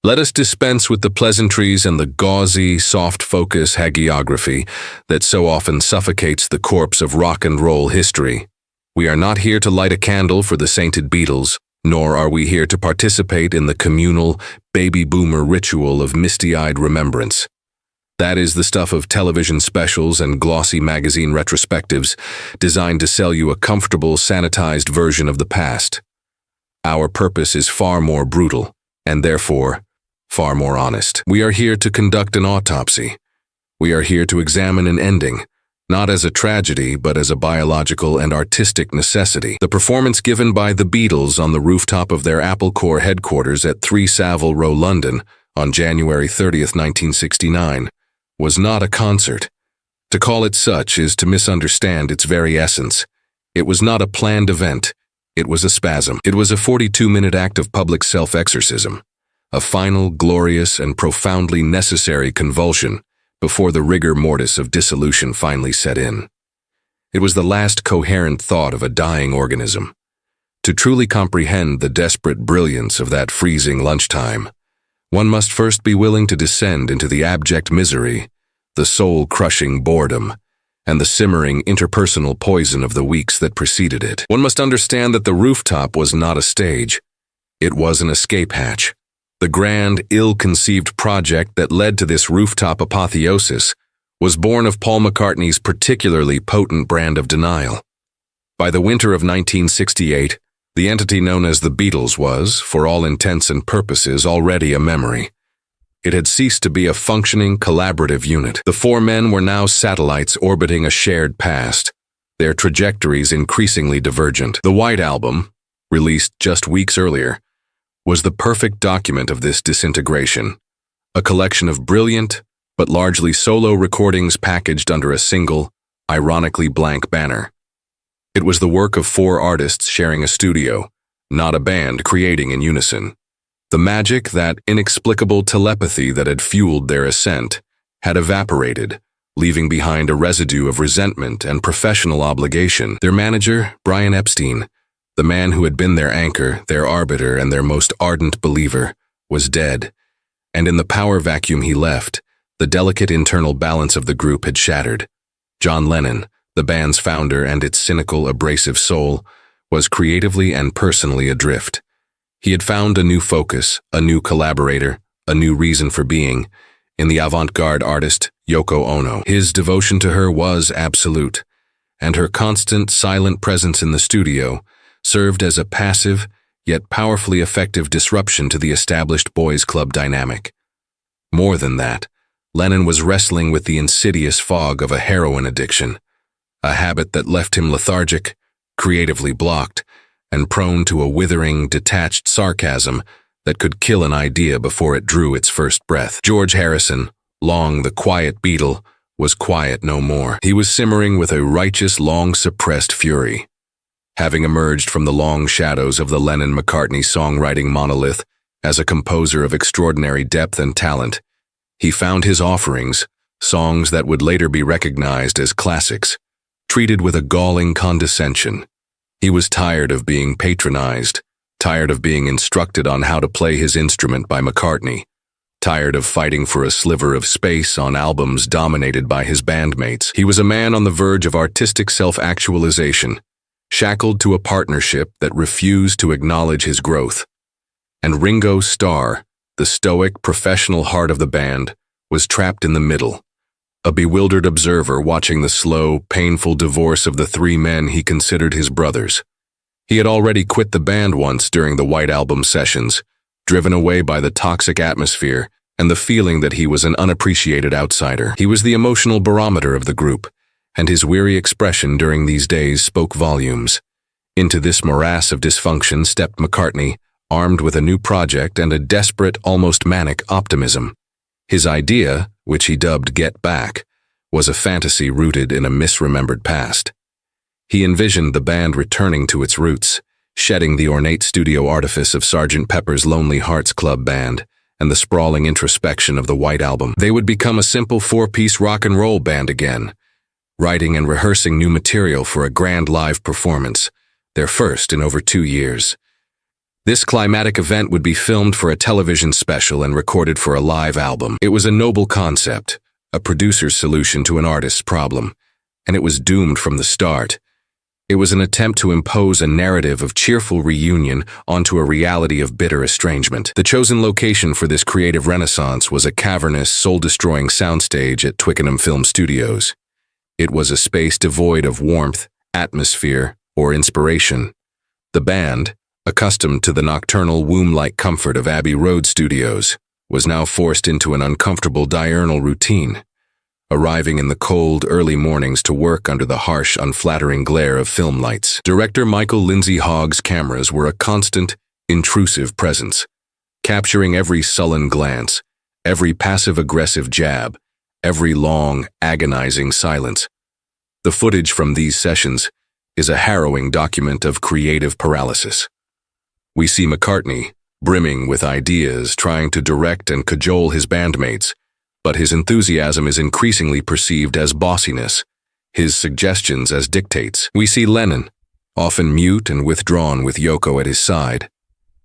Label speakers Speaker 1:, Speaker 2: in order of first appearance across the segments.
Speaker 1: Let us dispense with the pleasantries and the gauzy, soft-focus hagiography that so often suffocates the corpse of rock and roll history. We are not here to light a candle for the sainted Beatles, nor are we here to participate in the communal, baby boomer ritual of misty-eyed remembrance. That is the stuff of television specials and glossy magazine retrospectives designed to sell you a comfortable, sanitized version of the past. Our purpose is far more brutal, and therefore, far more honest. We are here to conduct an autopsy. We are here to examine an ending, not as a tragedy, but as a biological and artistic necessity. The performance given by the Beatles on the rooftop of their Apple Corps headquarters at 3 Savile Row, London, on January 30th, 1969, was not a concert. To call it such is to misunderstand its very essence. It was not a planned event. It was a spasm. It was a 42-minute act of public self-exorcism, a final, glorious, and profoundly necessary convulsion before the rigor mortis of dissolution finally set in. It was the last coherent thought of a dying organism. To truly comprehend the desperate brilliance of that freezing lunchtime, one must first be willing to descend into the abject misery, the soul-crushing boredom, and the simmering interpersonal poison of the weeks that preceded it. One must understand that the rooftop was not a stage. It was an escape hatch. The grand, ill-conceived project that led to this rooftop apotheosis was born of Paul McCartney's particularly potent brand of denial. By the winter of 1968, the entity known as the Beatles was, for all intents and purposes, already a memory. It had ceased to be a functioning, collaborative unit. The 4 men were now satellites orbiting a shared past, their trajectories increasingly divergent. The White Album, released just weeks earlier, was the perfect document of this disintegration, a collection of brilliant, but largely solo recordings packaged under a single, ironically blank banner. It was the work of 4 artists sharing a studio, not a band creating in unison. The magic, that inexplicable telepathy that had fueled their ascent, had evaporated, leaving behind a residue of resentment and professional obligation. Their manager, Brian Epstein, the man who had been their anchor, their arbiter, and their most ardent believer, was dead, and in the power vacuum he left, the delicate internal balance of the group had shattered. John Lennon, the band's founder and its cynical, abrasive soul, was creatively and personally adrift. He had found a new focus, a new collaborator, a new reason for being, in the avant-garde artist Yoko Ono. His devotion to her was absolute, and her constant, silent presence in the studio served as a passive, yet powerfully effective disruption to the established boys' club dynamic. More than that, Lennon was wrestling with the insidious fog of a heroin addiction, a habit that left him lethargic, creatively blocked, and prone to a withering, detached sarcasm that could kill an idea before it drew its first breath. George Harrison, long the quiet Beatle, was quiet no more. He was simmering with a righteous, long-suppressed fury. Having emerged from the long shadows of the Lennon-McCartney songwriting monolith as a composer of extraordinary depth and talent, he found his offerings, songs that would later be recognized as classics, treated with a galling condescension. He was tired of being patronized, tired of being instructed on how to play his instrument by McCartney, tired of fighting for a sliver of space on albums dominated by his bandmates. He was a man on the verge of artistic self-actualization, shackled to a partnership that refused to acknowledge his growth. And Ringo Starr, the stoic, professional heart of the band, was trapped in the middle, a bewildered observer watching the slow, painful divorce of the 3 men he considered his brothers. He had already quit the band once during the White Album sessions, driven away by the toxic atmosphere and the feeling that he was an unappreciated outsider. He was the emotional barometer of the group, and his weary expression during these days spoke volumes. Into this morass of dysfunction stepped McCartney, armed with a new project and a desperate, almost manic optimism. His idea, which he dubbed Get Back, was a fantasy rooted in a misremembered past. He envisioned the band returning to its roots, shedding the ornate studio artifice of Sgt. Pepper's Lonely Hearts Club Band and the sprawling introspection of the White Album. They would become a simple 4-piece rock and roll band again, writing and rehearsing new material for a grand live performance, their first in over 2 years. This climatic event would be filmed for a television special and recorded for a live album. It was a noble concept, a producer's solution to an artist's problem, and it was doomed from the start. It was an attempt to impose a narrative of cheerful reunion onto a reality of bitter estrangement. The chosen location for this creative renaissance was a cavernous, soul-destroying soundstage at Twickenham Film Studios. It was a space devoid of warmth, atmosphere, or inspiration. The band, accustomed to the nocturnal womb-like comfort of Abbey Road Studios, was now forced into an uncomfortable diurnal routine, arriving in the cold, early mornings to work under the harsh, unflattering glare of film lights. Director Michael Lindsay Hogg's cameras were a constant, intrusive presence, capturing every sullen glance, every passive-aggressive jab, every long, agonizing silence. The footage from these sessions is a harrowing document of creative paralysis. We see McCartney, brimming with ideas, trying to direct and cajole his bandmates, but his enthusiasm is increasingly perceived as bossiness, his suggestions as dictates. We see Lennon, often mute and withdrawn with Yoko at his side,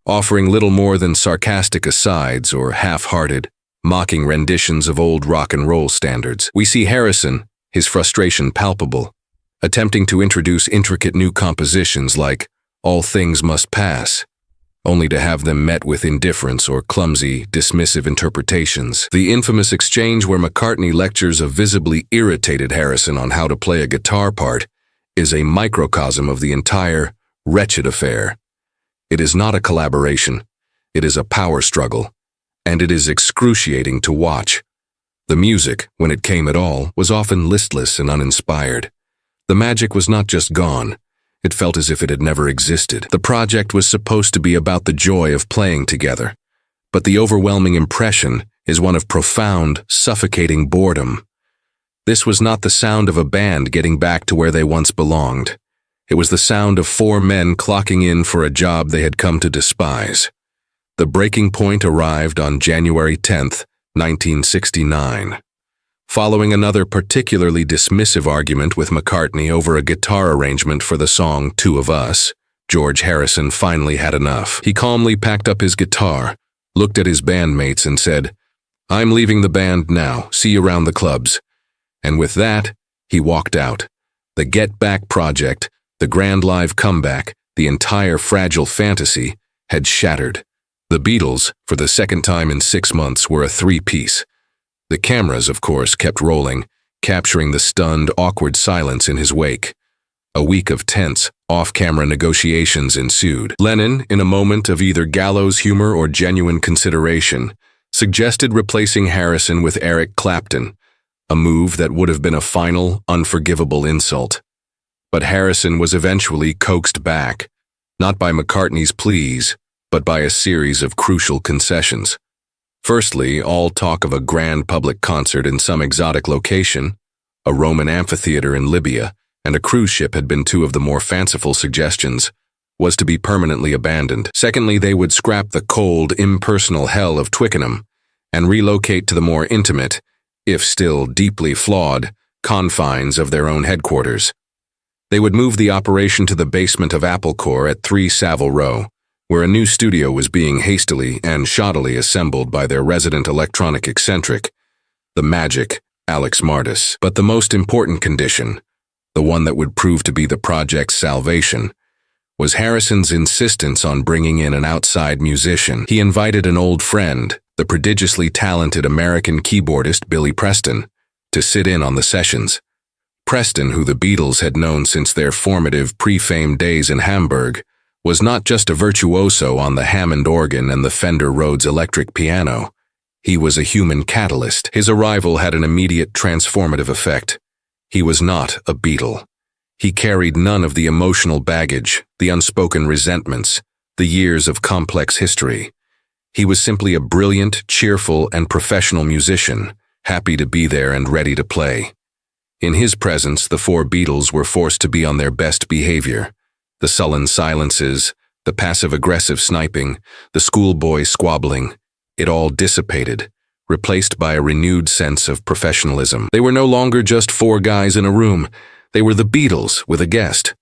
Speaker 1: offering little more than sarcastic asides or half-hearted, mocking renditions of old rock and roll standards. We see Harrison, his frustration palpable, attempting to introduce intricate new compositions like All Things Must Pass, only to have them met with indifference or clumsy, dismissive interpretations. The infamous exchange where McCartney lectures a visibly irritated Harrison on how to play a guitar part is a microcosm of the entire wretched affair. It is not a collaboration, it is a power struggle, and it is excruciating to watch. The music, when it came at all, was often listless and uninspired. The magic was not just gone. It felt as if it had never existed. The project was supposed to be about the joy of playing together, but the overwhelming impression is one of profound, suffocating boredom. This was not the sound of a band getting back to where they once belonged. It was the sound of four men clocking in for a job they had come to despise. The breaking point arrived on January 10th, 1969. Following another particularly dismissive argument with McCartney over a guitar arrangement for the song Two of Us, George Harrison finally had enough. He calmly packed up his guitar, looked at his bandmates and said, "I'm leaving the band now, see you around the clubs." And with that, he walked out. The Get Back project, the grand live comeback, the entire fragile fantasy, had shattered. The Beatles, for the second time in 6 months, were a three-piece. The cameras, of course, kept rolling, capturing the stunned, awkward silence in his wake. A week of tense, off-camera negotiations ensued. Lennon, in a moment of either gallows humor or genuine consideration, suggested replacing Harrison with Eric Clapton, a move that would have been a final, unforgivable insult. But Harrison was eventually coaxed back, not by McCartney's pleas, but by a series of crucial concessions. Firstly, all talk of a grand public concert in some exotic location, a Roman amphitheater in Libya, and a cruise ship had been two of the more fanciful suggestions, was to be permanently abandoned. Secondly, they would scrap the cold, impersonal hell of Twickenham and relocate to the more intimate, if still deeply flawed, confines of their own headquarters. They would move the operation to the basement of Applecore at 3 Savile Row, where a new studio was being hastily and shoddily assembled by their resident electronic eccentric, the magic Alex Martis. But the most important condition, the one that would prove to be the project's salvation, was Harrison's insistence on bringing in an outside musician. He invited an old friend, the prodigiously talented American keyboardist Billy Preston, to sit in on the sessions. Preston, who the Beatles had known since their formative pre-fame days in Hamburg, was not just a virtuoso on the Hammond organ and the Fender Rhodes electric piano. He was a human catalyst. His arrival had an immediate transformative effect. He was not a Beatle. He carried none of the emotional baggage, the unspoken resentments, the years of complex history. He was simply a brilliant, cheerful, and professional musician, happy to be there and ready to play. In his presence, the four Beatles were forced to be on their best behavior. The sullen silences, the passive-aggressive sniping, the schoolboy squabbling, it all dissipated, replaced by a renewed sense of professionalism. They were no longer just four guys in a room. They were the Beatles with a guest.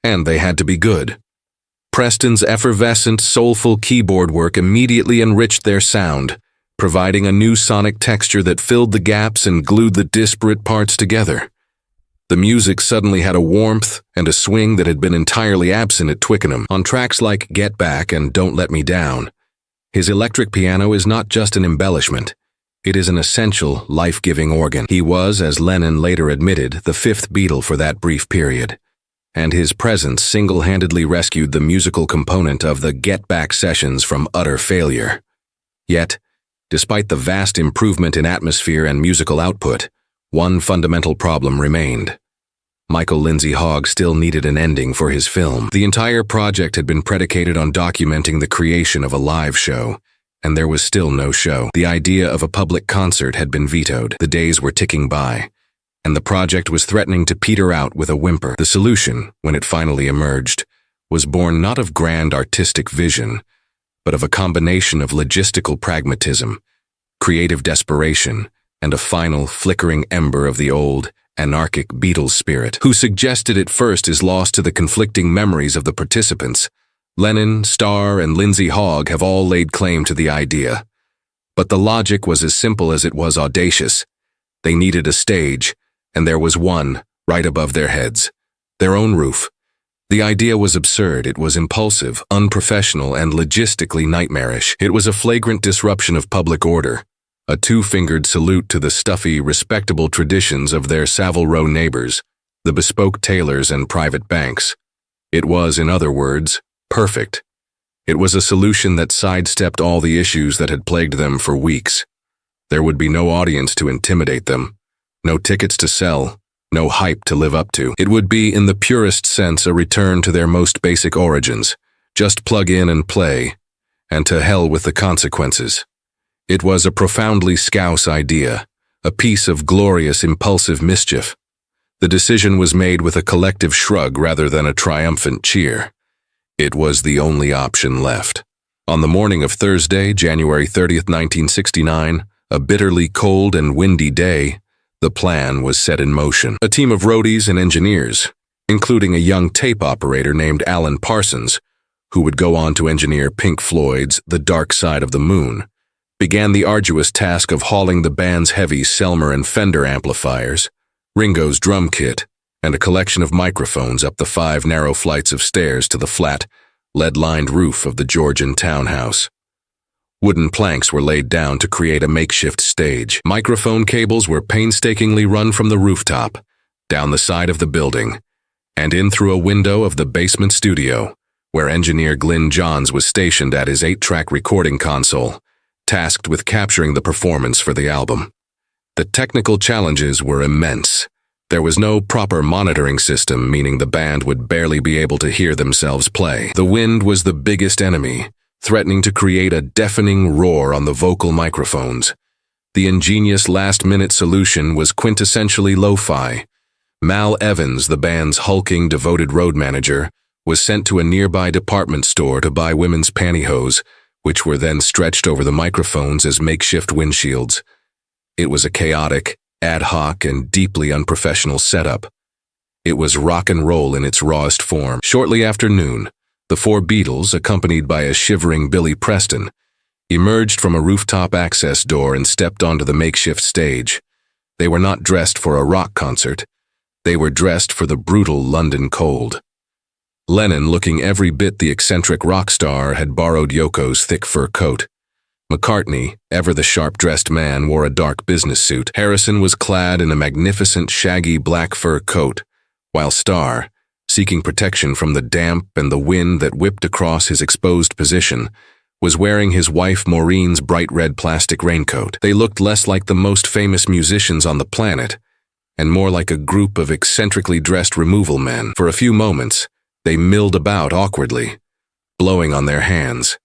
Speaker 1: And they had to be good. Preston's effervescent, soulful keyboard work immediately enriched their sound, providing a new sonic texture that filled the gaps and glued the disparate parts together. The music suddenly had a warmth and a swing that had been entirely absent at Twickenham. On tracks like Get Back and Don't Let Me Down, his electric piano is not just an embellishment. It is an essential, life-giving organ. He was, as Lennon later admitted, the fifth Beatle for that brief period, and his presence single-handedly rescued the musical component of the Get Back sessions from utter failure. Yet, despite the vast improvement in atmosphere and musical output, one fundamental problem remained. Michael Lindsay Hogg still needed an ending for his film. The entire project had been predicated on documenting the creation of a live show, and there was still no show. The idea of a public concert had been vetoed. The days were ticking by, and the project was threatening to peter out with a whimper. The solution, when it finally emerged, was born not of grand artistic vision, but of a combination of logistical pragmatism, creative desperation, and a final flickering ember of the old, anarchic Beatles spirit. Who suggested it first is lost to the conflicting memories of the participants. Lennon, Starr, and Lindsay Hogg have all laid claim to the idea. But the logic was as simple as it was audacious. They needed a stage, and there was one, right above their heads. Their own roof. The idea was absurd, it was impulsive, unprofessional, and logistically nightmarish. It was a flagrant disruption of public order, a two-fingered salute to the stuffy, respectable traditions of their Savile Row neighbors, the bespoke tailors and private banks. It was, in other words, perfect. It was a solution that sidestepped all the issues that had plagued them for weeks. There would be no audience to intimidate them, no tickets to sell, no hype to live up to. It would be, in the purest sense, a return to their most basic origins. Just plug in and play, and to hell with the consequences. It was a profoundly Scouse idea, a piece of glorious, impulsive mischief. The decision was made with a collective shrug rather than a triumphant cheer. It was the only option left. On the morning of Thursday, January 30th, 1969, a bitterly cold and windy day, the plan was set in motion. A team of roadies and engineers, including a young tape operator named Alan Parsons, who would go on to engineer Pink Floyd's The Dark Side of the Moon, began the arduous task of hauling the band's heavy Selmer and Fender amplifiers, Ringo's drum kit, and a collection of microphones up the 5 narrow flights of stairs to the flat, lead-lined roof of the Georgian townhouse. Wooden planks were laid down to create a makeshift stage. Microphone cables were painstakingly run from the rooftop, down the side of the building, and in through a window of the basement studio, where engineer Glyn Johns was stationed at his 8-track recording console, tasked with capturing the performance for the album. The technical challenges were immense. There was no proper monitoring system, meaning the band would barely be able to hear themselves play. The wind was the biggest enemy, threatening to create a deafening roar on the vocal microphones. The ingenious last-minute solution was quintessentially lo-fi. Mal Evans, the band's hulking, devoted road manager, was sent to a nearby department store to buy women's pantyhose, which were then stretched over the microphones as makeshift windshields. It was a chaotic, ad hoc, and deeply unprofessional setup. It was rock and roll in its rawest form. Shortly after noon, the 4 Beatles, accompanied by a shivering Billy Preston, emerged from a rooftop access door and stepped onto the makeshift stage. They were not dressed for a rock concert. They were dressed for the brutal London cold. Lennon, looking every bit the eccentric rock star, had borrowed Yoko's thick fur coat. McCartney, ever the sharp-dressed man, wore a dark business suit. Harrison was clad in a magnificent shaggy black fur coat, while Starr, seeking protection from the damp and the wind that whipped across his exposed position, was wearing his wife Maureen's bright red plastic raincoat. They looked less like the most famous musicians on the planet, and more like a group of eccentrically dressed removal men. For a few moments, they milled about awkwardly, blowing on their hands,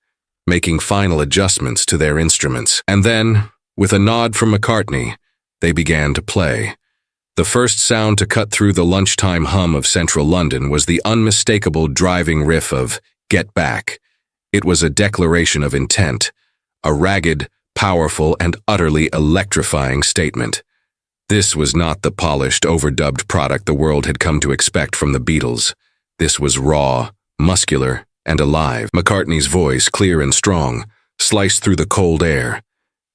Speaker 1: making final adjustments to their instruments. And then, with a nod from McCartney, they began to play. The first sound to cut through the lunchtime hum of central London was the unmistakable driving riff of Get Back. It was a declaration of intent, a ragged, powerful, and utterly electrifying statement. This was not the polished, overdubbed product the world had come to expect from the Beatles. This was raw, muscular, and alive. McCartney's voice, clear and strong, sliced through the cold air.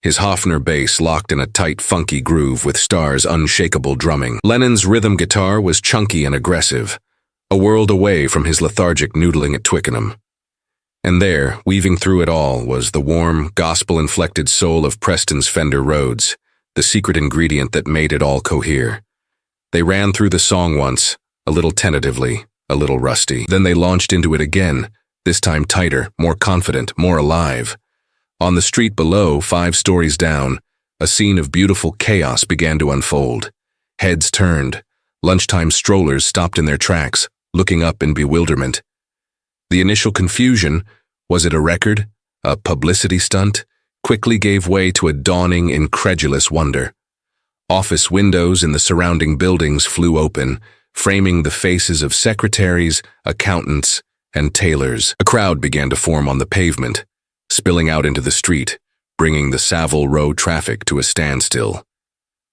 Speaker 1: His Hofner bass locked in a tight, funky groove with Starr's unshakable drumming. Lennon's rhythm guitar was chunky and aggressive, a world away from his lethargic noodling at Twickenham. And there, weaving through it all, was the warm, gospel-inflected soul of Preston's Fender Rhodes, the secret ingredient that made it all cohere. They ran through the song once, a little tentatively, a little rusty. Then they launched into it again, this time tighter, more confident, more alive. On the street below, 5 stories down, a scene of beautiful chaos began to unfold. Heads turned. Lunchtime strollers stopped in their tracks, looking up in bewilderment. The initial confusion, was it a record, a publicity stunt, quickly gave way to a dawning, incredulous wonder. Office windows in the surrounding buildings flew open, framing the faces of secretaries, accountants, and tailors. A crowd began to form on the pavement, spilling out into the street, bringing the Savile Row traffic to a standstill.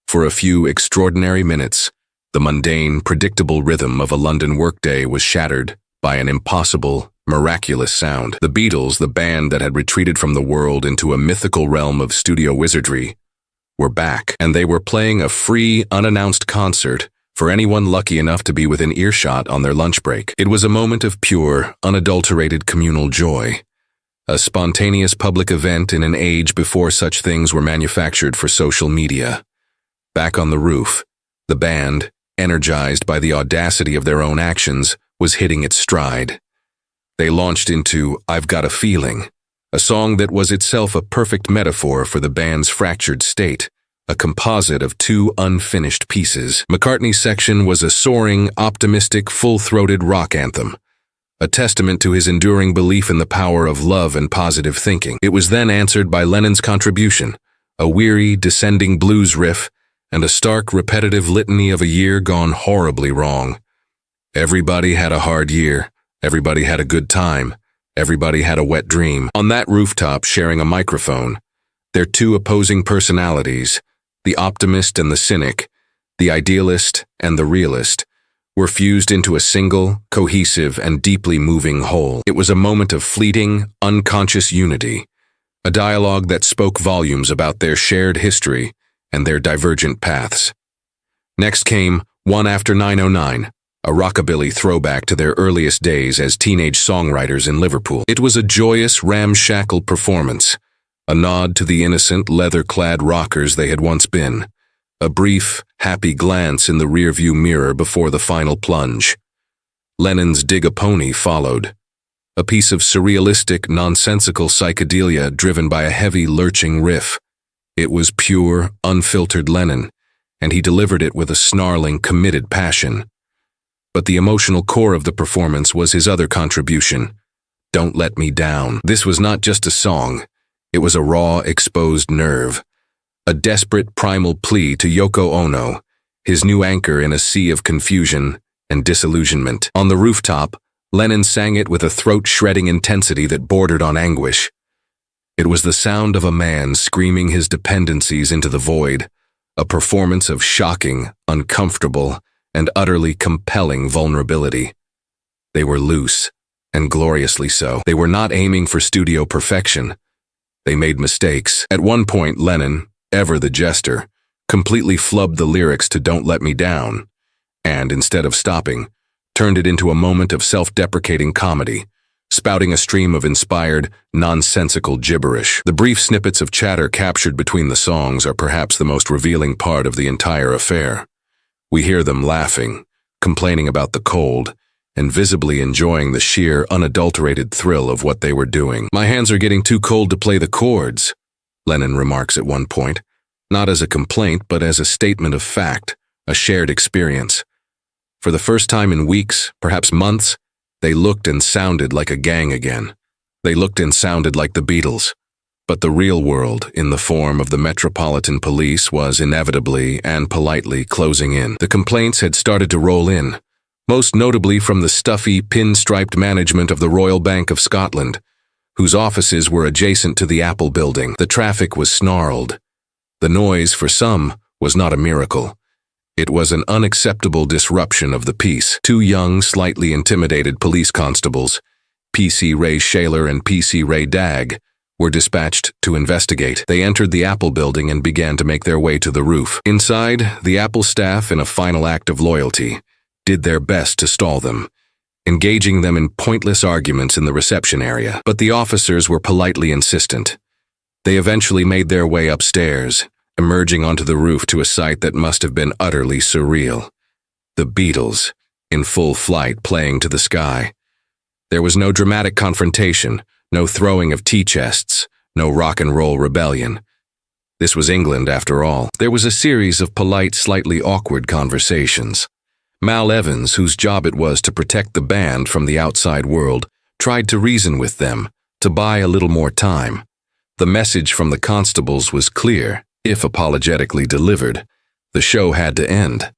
Speaker 1: For a few extraordinary minutes, the mundane, predictable rhythm of a London workday was shattered by an impossible, miraculous sound. The Beatles, the band that had retreated from the world into a mythical realm of studio wizardry, were back, and they were playing a free, unannounced concert for anyone lucky enough to be within earshot on their lunch break. It was a moment of pure, unadulterated communal joy, a spontaneous public event in an age before such things were manufactured for social media. Back on the roof, the band, energized by the audacity of their own actions, was hitting its stride. They launched into I've Got a Feeling, a song that was itself a perfect metaphor for the band's fractured state, a composite of 2 unfinished pieces. McCartney's section was a soaring, optimistic, full-throated rock anthem, a testament to his enduring belief in the power of love and positive thinking. It was then answered by Lennon's contribution, a weary, descending blues riff, and a stark, repetitive litany of a year gone horribly wrong. Everybody had a hard year. Everybody had a good time. Everybody had a wet dream. On that rooftop, sharing a microphone, their 2 opposing personalities, the optimist and the cynic, the idealist and the realist, were fused into a single, cohesive, and deeply moving whole. It was a moment of fleeting, unconscious unity, a dialogue that spoke volumes about their shared history and their divergent paths. Next came One After 909, a rockabilly throwback to their earliest days as teenage songwriters in Liverpool. It was a joyous, ramshackle performance, a nod to the innocent, leather-clad rockers they had once been, a brief, happy glance in the rearview mirror before the final plunge. Lennon's Dig a Pony followed, a piece of surrealistic, nonsensical psychedelia driven by a heavy, lurching riff. It was pure, unfiltered Lennon, and he delivered it with a snarling, committed passion. But the emotional core of the performance was his other contribution, Don't Let Me Down. This was not just a song, it was a raw, exposed nerve, a desperate, primal plea to Yoko Ono, his new anchor in a sea of confusion and disillusionment. On the rooftop, Lennon sang it with a throat-shredding intensity that bordered on anguish. It was the sound of a man screaming his dependencies into the void, a performance of shocking, uncomfortable, and utterly compelling vulnerability. They were loose, and gloriously so. They were not aiming for studio perfection. They made mistakes. At one point, Lennon, ever the jester, completely flubbed the lyrics to Don't Let Me Down, and instead of stopping, turned it into a moment of self-deprecating comedy, spouting a stream of inspired, nonsensical gibberish. The brief snippets of chatter captured between the songs are perhaps the most revealing part of the entire affair. We hear them laughing, complaining about the cold, and visibly enjoying the sheer, unadulterated thrill of what they were doing. My hands are getting too cold to play the chords, Lennon remarks at one point, not as a complaint but as a statement of fact, a shared experience. For the first time in weeks, perhaps months, they looked and sounded like a gang again. They looked and sounded like the Beatles. But the real world, in the form of the Metropolitan Police, was inevitably and politely closing in. The complaints had started to roll in, most notably from the stuffy, pinstriped management of the Royal Bank of Scotland, whose offices were adjacent to the Apple building. The traffic was snarled. The noise, for some, was not a miracle. It was an unacceptable disruption of the peace. 2 young, slightly intimidated police constables, PC Ray Shaler and PC Ray Dagg, were dispatched to investigate. They entered the Apple building and began to make their way to the roof. Inside, the Apple staff, in a final act of loyalty, did their best to stall them, engaging them in pointless arguments in the reception area. But the officers were politely insistent. They eventually made their way upstairs, emerging onto the roof to a sight that must have been utterly surreal. The Beatles, in full flight, playing to the sky. There was no dramatic confrontation, no throwing of tea chests, no rock and roll rebellion. This was England, after all. There was a series of polite, slightly awkward conversations. Mal Evans, whose job it was to protect the band from the outside world, tried to reason with them, to buy a little more time. The message from the constables was clear, if apologetically delivered. The show had to end.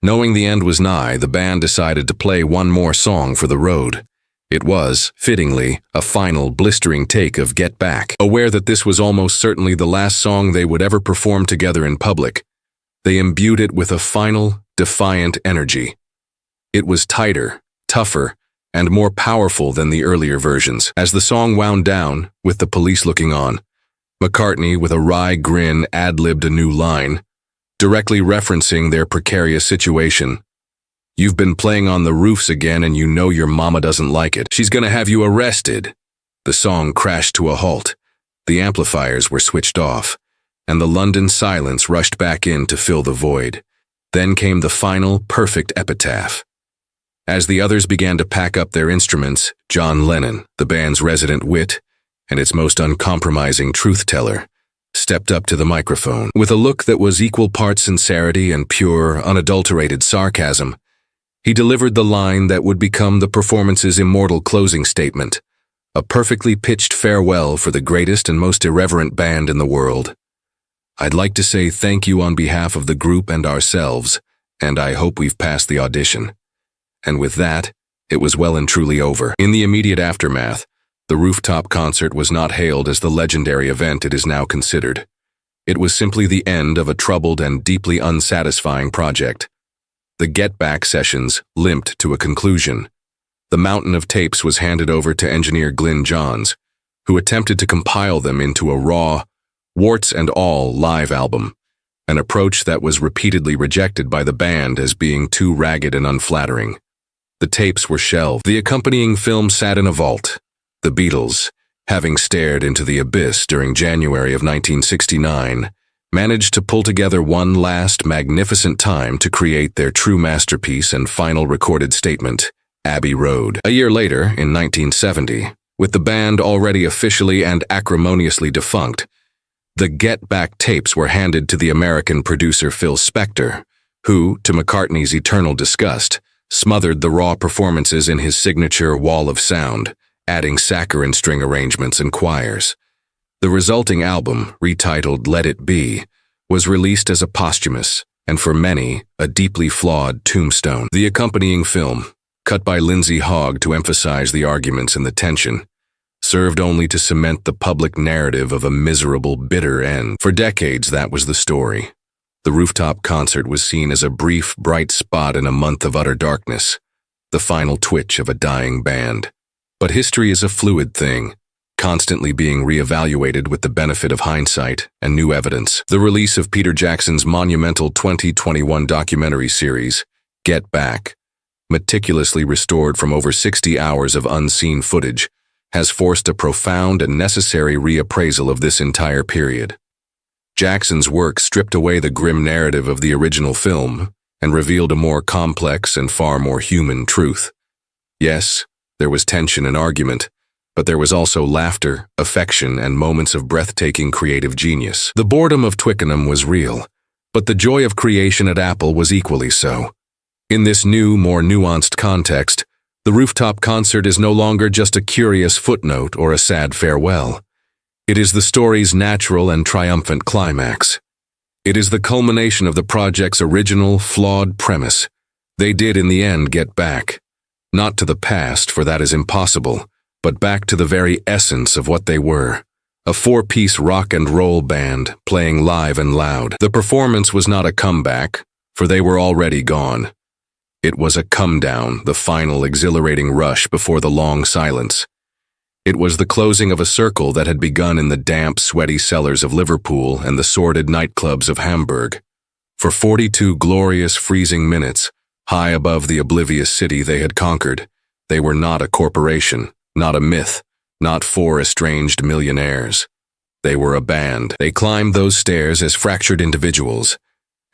Speaker 1: Knowing the end was nigh, the band decided to play one more song for the road. It was, fittingly, a final, blistering take of Get Back. Aware that this was almost certainly the last song they would ever perform together in public, they imbued it with a final, defiant energy. It was tighter, tougher, and more powerful than the earlier versions. As the song wound down, with the police looking on, McCartney, with a wry grin, ad-libbed a new line, directly referencing their precarious situation. "You've been playing on the roofs again and you know your mama doesn't like it. She's gonna have you arrested." The song crashed to a halt. The amplifiers were switched off, and the London silence rushed back in to fill the void. Then came the final, perfect epitaph. As the others began to pack up their instruments, John Lennon, the band's resident wit, and its most uncompromising truth-teller, stepped up to the microphone. With a look that was equal parts sincerity and pure, unadulterated sarcasm, he delivered the line that would become the performance's immortal closing statement, a perfectly pitched farewell for the greatest and most irreverent band in the world. "I'd like to say thank you on behalf of the group and ourselves, and I hope we've passed the audition." And with that, it was well and truly over. In the immediate aftermath, the rooftop concert was not hailed as the legendary event it is now considered. It was simply the end of a troubled and deeply unsatisfying project. The Get Back sessions limped to a conclusion. The mountain of tapes was handed over to engineer Glyn Johns, who attempted to compile them into a raw, warts and all live album, an approach that was repeatedly rejected by the band as being too ragged and unflattering. The tapes were shelved. The accompanying film sat in a vault. The Beatles, having stared into the abyss during January of 1969, managed to pull together one last magnificent time to create their true masterpiece and final recorded statement, Abbey Road. A year later, in 1970, with the band already officially and acrimoniously defunct, the Get Back tapes were handed to the American producer Phil Spector, who, to McCartney's eternal disgust, smothered the raw performances in his signature wall of sound, adding saccharine string arrangements and choirs. The resulting album, retitled Let It Be, was released as a posthumous, and for many, a deeply flawed tombstone. The accompanying film, cut by Lindsay Hogg to emphasize the arguments and the tension, served only to cement the public narrative of a miserable, bitter end. For decades, that was the story. The rooftop concert was seen as a brief, bright spot in a month of utter darkness, the final twitch of a dying band. But history is a fluid thing, constantly being reevaluated with the benefit of hindsight and new evidence. The release of Peter Jackson's monumental 2021 documentary series, Get Back, meticulously restored from over 60 hours of unseen footage, has forced a profound and necessary reappraisal of this entire period. Jackson's work stripped away the grim narrative of the original film and revealed a more complex and far more human truth. Yes, there was tension and argument, but there was also laughter, affection, and moments of breathtaking creative genius. The boredom of Twickenham was real, but the joy of creation at Apple was equally so. In this new, more nuanced context, the rooftop concert is no longer just a curious footnote or a sad farewell. It is the story's natural and triumphant climax. It is the culmination of the project's original, flawed premise. They did in the end get back. Not to the past, for that is impossible, but back to the very essence of what they were. A four-piece rock and roll band, playing live and loud. The performance was not a comeback, for they were already gone. It was a come-down, the final exhilarating rush before the long silence. It was the closing of a circle that had begun in the damp, sweaty cellars of Liverpool and the sordid nightclubs of Hamburg. For 42 glorious, freezing minutes, high above the oblivious city they had conquered, they were not a corporation, not a myth, not four estranged millionaires. They were a band. They climbed those stairs as fractured individuals,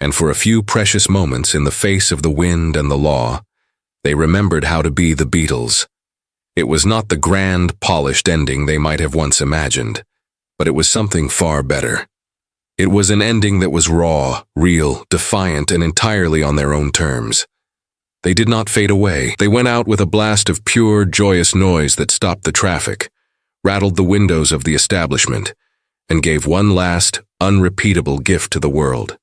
Speaker 1: and for a few precious moments in the face of the wind and the law, they remembered how to be the Beatles. It was not the grand, polished ending they might have once imagined, but it was something far better. It was an ending that was raw, real, defiant, and entirely on their own terms. They did not fade away. They went out with a blast of pure, joyous noise that stopped the traffic, rattled the windows of the establishment, and gave one last, unrepeatable gift to the world.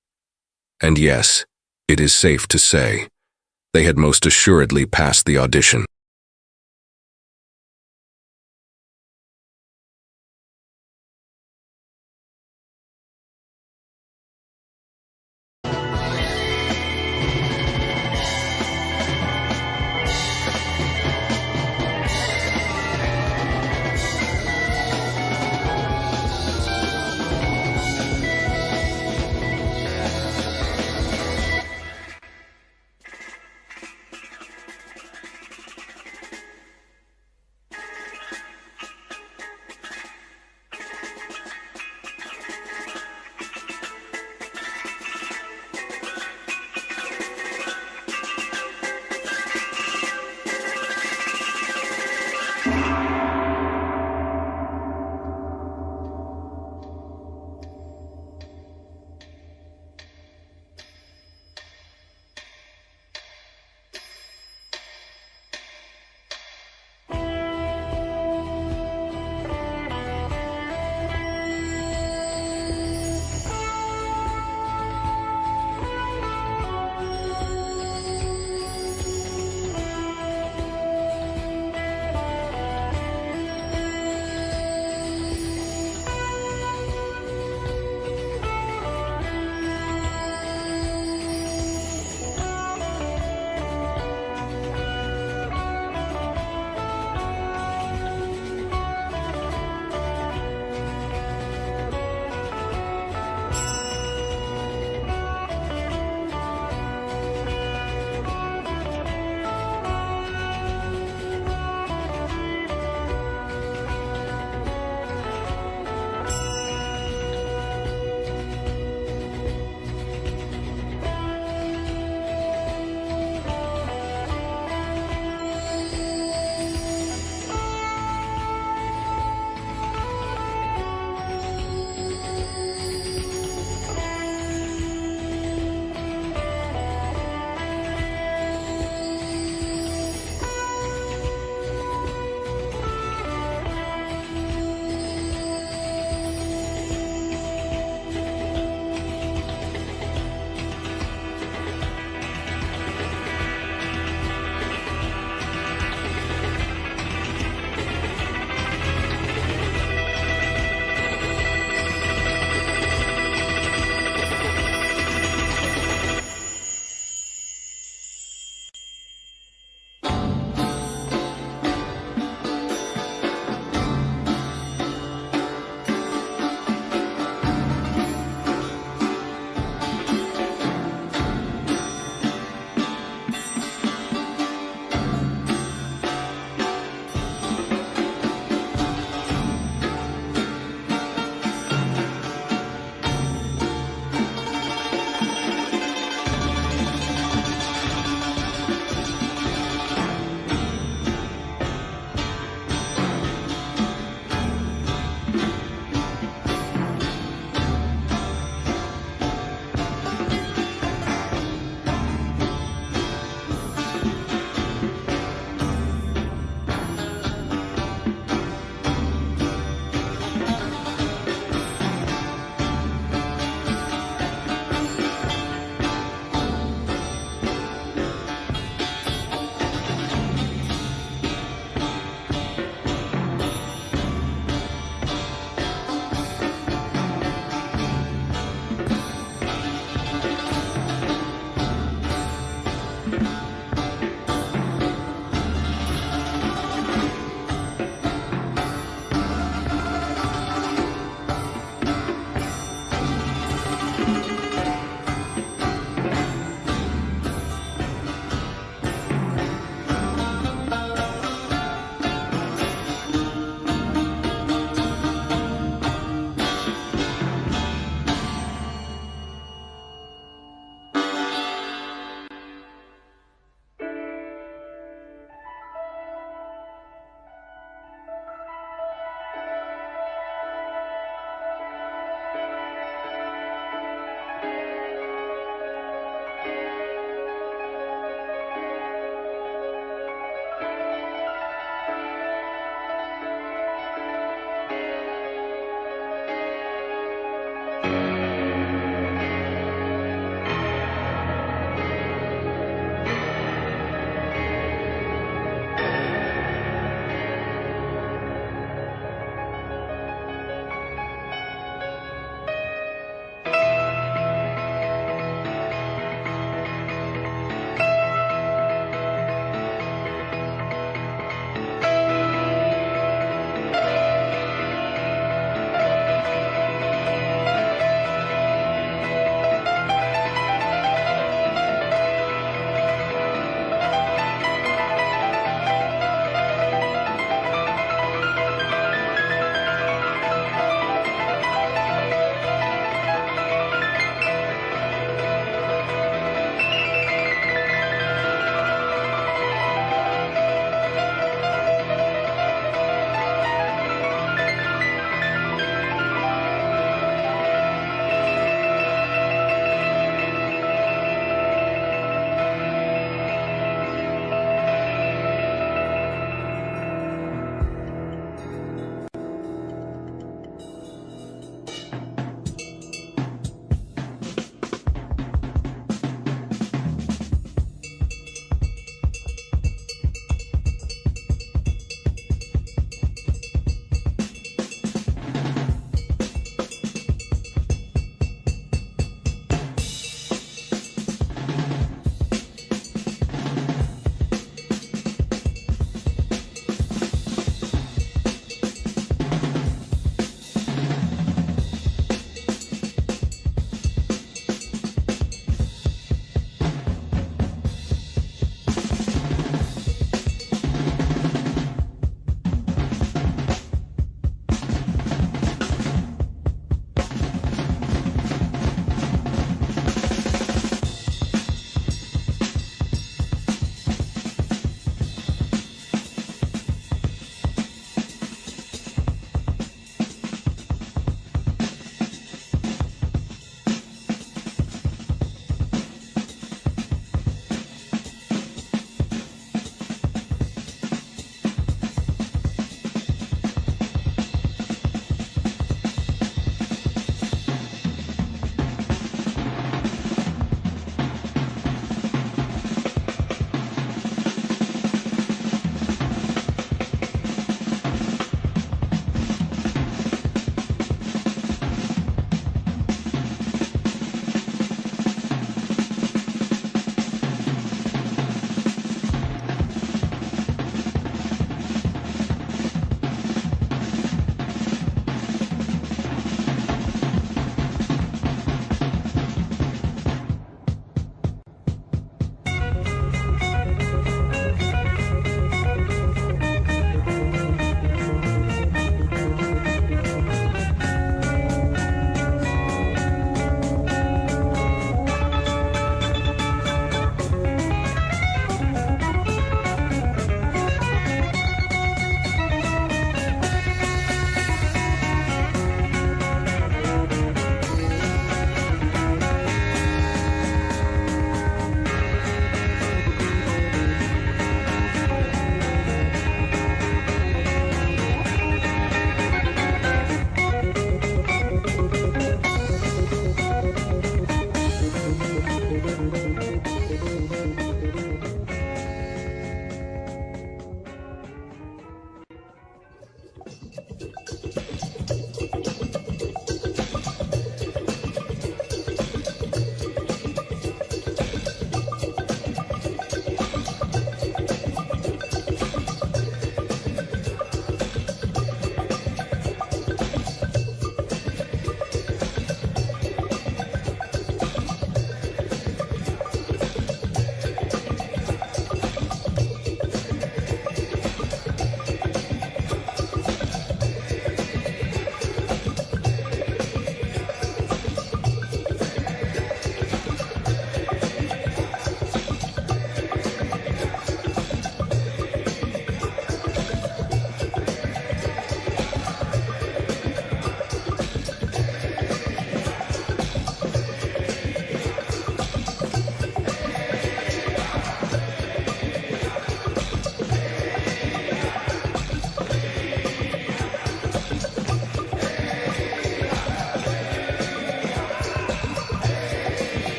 Speaker 1: And yes, it is safe to say, they had most assuredly passed the audition.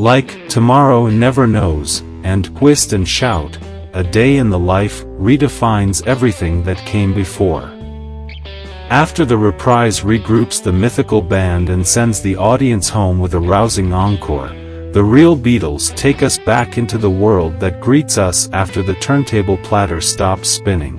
Speaker 2: Like Tomorrow Never Knows and Twist and Shout, A Day in the Life redefines everything that came before. After the reprise regroups the mythical band and sends the audience home with a rousing encore, the real Beatles take us back into the world that greets us after the turntable platter stops spinning.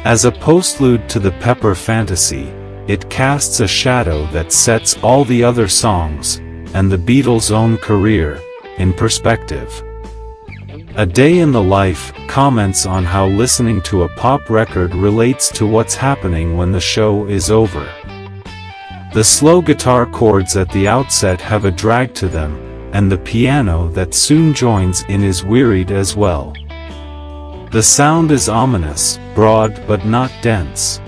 Speaker 2: As a postlude to the Pepper fantasy, it casts a shadow that sets all the other songs, and the Beatles' own career, in perspective. A Day in the Life comments on how listening to a pop record relates to what's happening when the show is over. The slow guitar chords at the outset have a drag to them, and the piano that soon joins in is wearied as well. The sound is ominous, broad but not dense.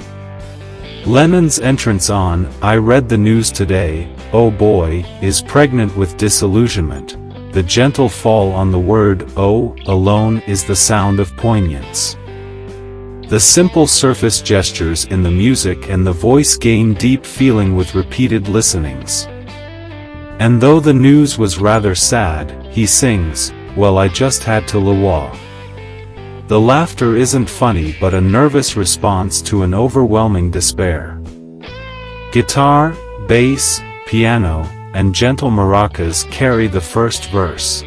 Speaker 2: Lennon's entrance on I Read the News Today, Oh Boy, is pregnant with disillusionment. The gentle fall on the word oh alone is the sound of poignance. The simple surface gestures in the music and the voice gain deep feeling with repeated listenings. And though the news was rather sad, he sings, Well I just had to Lawa. The laughter isn't funny but a nervous response to an overwhelming despair. Guitar, bass, piano, and gentle maracas carry the first verse.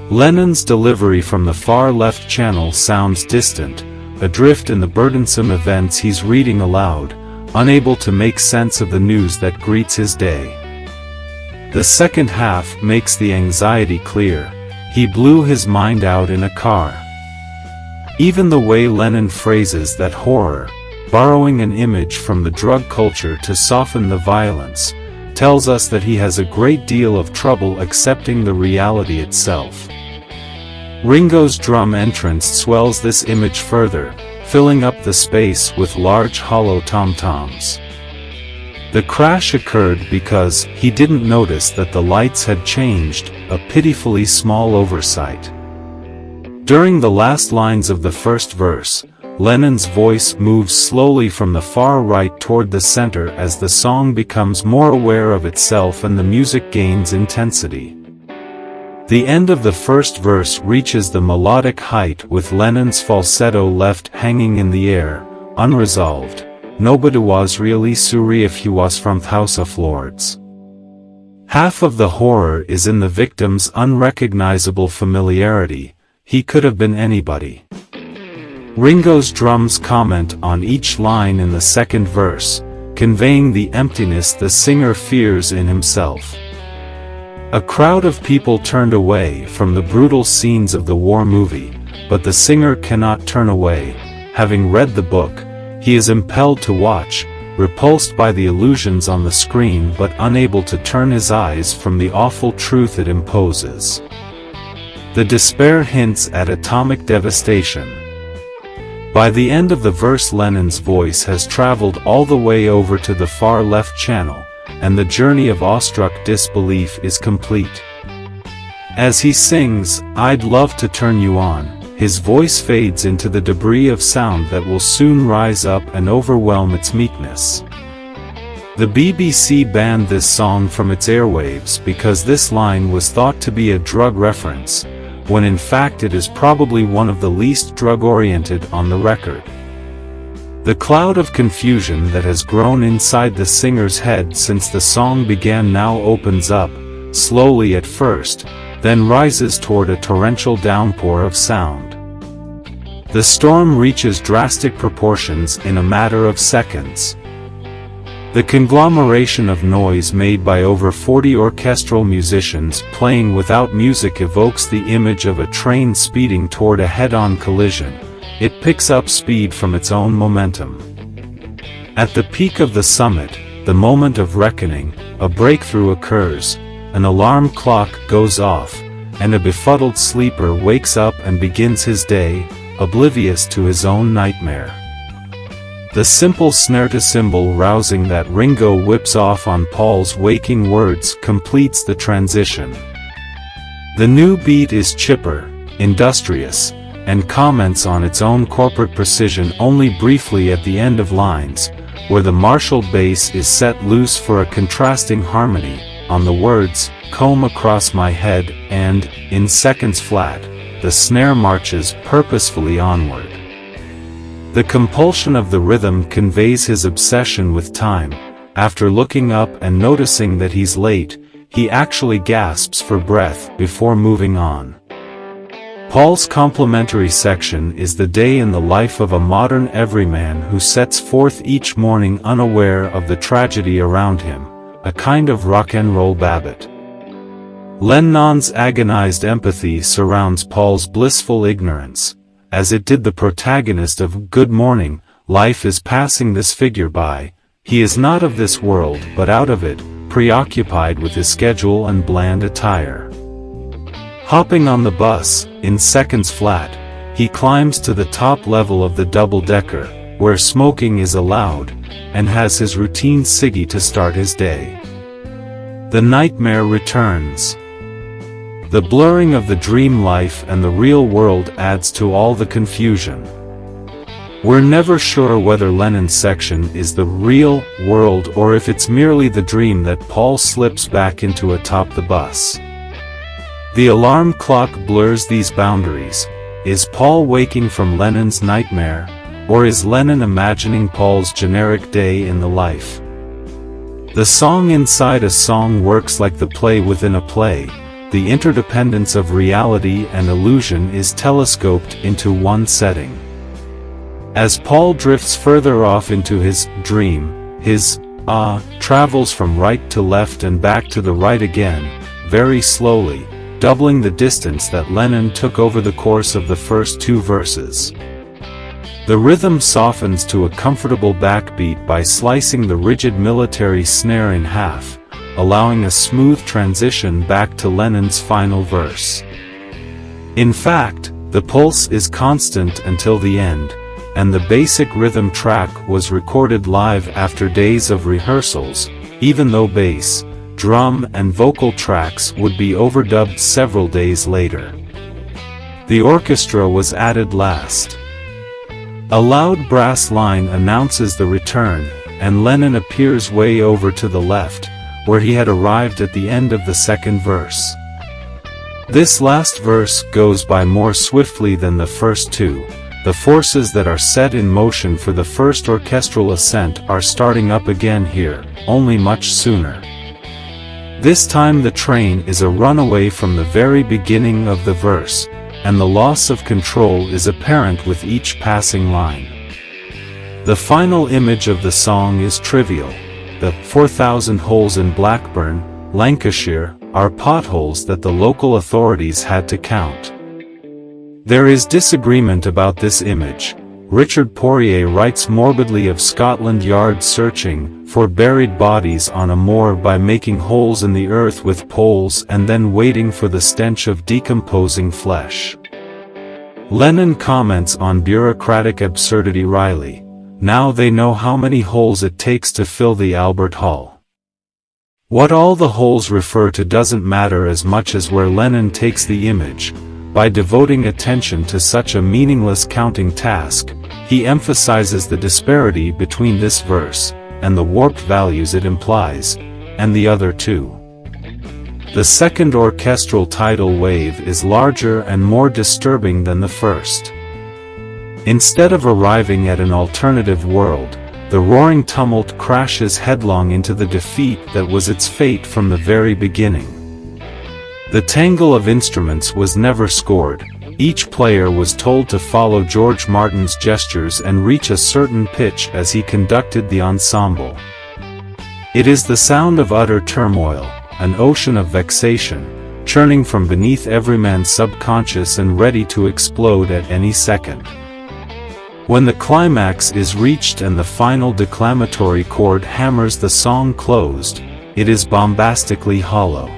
Speaker 2: Lennon's delivery from the far left channel sounds distant, adrift in the burdensome events he's reading aloud, unable to make sense of the news that greets his day. The second half makes the anxiety clear. He blew his mind out in a car. Even the way Lennon phrases that horror, borrowing an image from the drug culture to soften the violence, tells us that he has a great deal of trouble accepting the reality itself. Ringo's drum entrance swells this image further, filling up the space with large hollow tom-toms. The crash occurred because he didn't notice that the lights had changed, a pitifully small oversight. During the last lines of the first verse, Lennon's voice moves slowly from the far right toward the center as the song becomes more aware of itself and the music gains intensity. The end of the first verse reaches the melodic height with Lennon's falsetto left hanging in the air, unresolved. Nobody was really sorry if he was from House of Lords. Half of the horror is in the victim's unrecognizable familiarity. He could have been anybody. Ringo's drums comment on each line in the second verse, conveying the emptiness the singer fears in himself. A crowd of people turned away from the brutal scenes of the war movie, but the singer cannot turn away. Having read the book, he is impelled to watch, repulsed by the illusions on the screen but unable to turn his eyes from the awful truth it imposes. The despair hints at atomic devastation. By the end of the verse, Lennon's voice has traveled all the way over to the far left channel, and the journey of awestruck disbelief is complete. As he sings, I'd love to turn you on, his voice fades into the debris of sound that will soon rise up and overwhelm its meekness. The BBC banned this song from its airwaves because this line was thought to be a drug reference, when in fact it is probably one of the least drug-oriented on the record. The cloud of confusion that has grown inside the singer's head since the song began now opens up, slowly at first, then rises toward a torrential downpour of sound. The storm reaches drastic proportions in a matter of seconds. The conglomeration of noise made by over 40 orchestral musicians playing without music evokes the image of a train speeding toward a head-on collision. It picks up speed from its own momentum. At the peak of the summit, the moment of reckoning, a breakthrough occurs, an alarm clock goes off, and a befuddled sleeper wakes up and begins his day, oblivious to his own nightmare. The simple snare-to-cymbal rousing that Ringo whips off on Paul's waking words completes the transition. The new beat is chipper, industrious, and comments on its own corporate precision only briefly at the end of lines, where the Marshall bass is set loose for a contrasting harmony, on the words, "comb across my head," and, in seconds flat, the snare marches purposefully onward. The compulsion of the rhythm conveys his obsession with time. After looking up and noticing that he's late, he actually gasps for breath before moving on. Paul's complementary section is the day in the life of a modern everyman who sets forth each morning unaware of the tragedy around him, a kind of rock and roll Babbitt. Lennon's agonized empathy surrounds Paul's blissful ignorance, as it did the protagonist of Good Morning, Life is Passing This Figure By. He is not of this world but out of it, preoccupied with his schedule and bland attire. Hopping on the bus, in seconds flat, he climbs to the top level of the double-decker, where smoking is allowed, and has his routine ciggy to start his day. The nightmare returns. The blurring of the dream life and the real world adds to all the confusion. We're never sure whether Lennon's section is the real world or if it's merely the dream that Paul slips back into atop the bus. The alarm clock blurs these boundaries. Is Paul waking from Lennon's nightmare, or is Lennon imagining Paul's generic day in the life? The song inside a song works like the play within a play. The interdependence of reality and illusion is telescoped into one setting. As Paul drifts further off into his dream, his travels from right to left and back to the right again, very slowly, doubling the distance that Lennon took over the course of the first two verses. The rhythm softens to a comfortable backbeat by slicing the rigid military snare in half, allowing a smooth transition back to Lennon's final verse. In fact, the pulse is constant until the end, and the basic rhythm track was recorded live after days of rehearsals, even though bass, drum and vocal tracks would be overdubbed several days later. The orchestra was added last. A loud brass line announces the return, and Lennon appears way over to the left, where he had arrived at the end of the second verse. This last verse goes by more swiftly than the first two. The forces that are set in motion for the first orchestral ascent are starting up again here, only much sooner. This time the train is a runaway from the very beginning of the verse, and the loss of control is apparent with each passing line. The final image of the song is trivial. The 4,000 holes in Blackburn, Lancashire, are potholes that the local authorities had to count. There is disagreement about this image. Richard Poirier writes morbidly of Scotland Yard searching for buried bodies on a moor by making holes in the earth with poles and then waiting for the stench of decomposing flesh. Lennon comments on bureaucratic absurdity wryly. Now they know how many holes it takes to fill the Albert Hall. What all the holes refer to doesn't matter as much as where Lennon takes the image. By devoting attention to such a meaningless counting task, he emphasizes the disparity between this verse, and the warped values it implies, and the other two. The second orchestral tidal wave is larger and more disturbing than the first. Instead of arriving at an alternative world, the roaring tumult crashes headlong into the defeat that was its fate from the very beginning. The tangle of instruments was never scored. Each player was told to follow George Martin's gestures and reach a certain pitch as he conducted the ensemble. It is the sound of utter turmoil, an ocean of vexation, churning from beneath every man's subconscious and ready to explode at any second. When the climax is reached and the final declamatory chord hammers the song closed, it is bombastically hollow.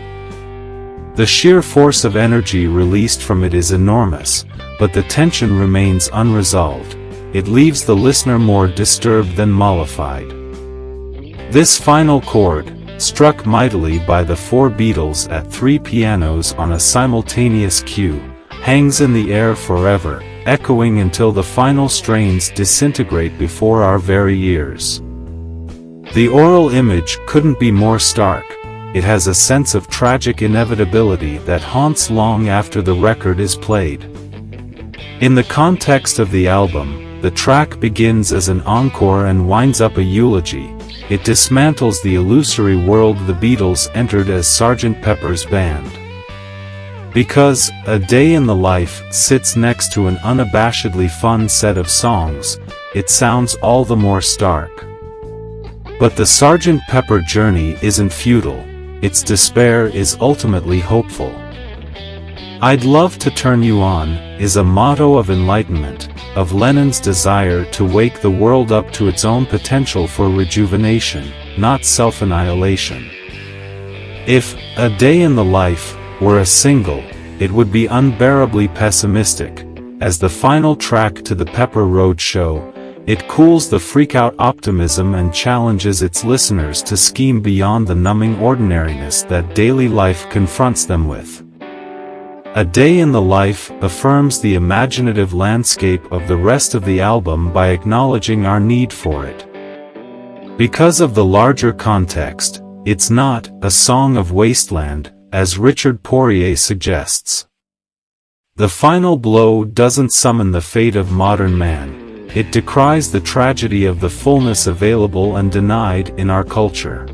Speaker 2: The sheer force of energy released from it is enormous, but the tension remains unresolved. It leaves the listener more disturbed than mollified. This final chord, struck mightily by the four Beatles at three pianos on a simultaneous cue, hangs in the air forever, echoing until the final strains disintegrate before our very ears. The oral image couldn't be more stark. it has a sense of tragic inevitability that haunts long after the record is played. In the context of the album, the track begins as an encore and winds up a eulogy. It dismantles the illusory world the Beatles entered as Sgt. Pepper's band. Because A Day in the Life sits next to an unabashedly fun set of songs, it sounds all the more stark. But the Sgt. Pepper journey isn't futile, its despair is ultimately hopeful. "I'd love to turn you on" is a motto of enlightenment, of Lennon's desire to wake the world up to its own potential for rejuvenation, not self-annihilation. If A Day in the Life were a single, it would be unbearably pessimistic. As the final track to the Pepper Road show, it cools the freak-out optimism and challenges its listeners to scheme beyond the numbing ordinariness that daily life confronts them with. A Day in the Life affirms the imaginative landscape of the rest of the album by acknowledging our need for it. Because of the larger context, it's not a song of wasteland, as Richard Poirier suggests. The final blow doesn't summon the fate of modern man. It decries the tragedy of the fullness available and denied in our culture.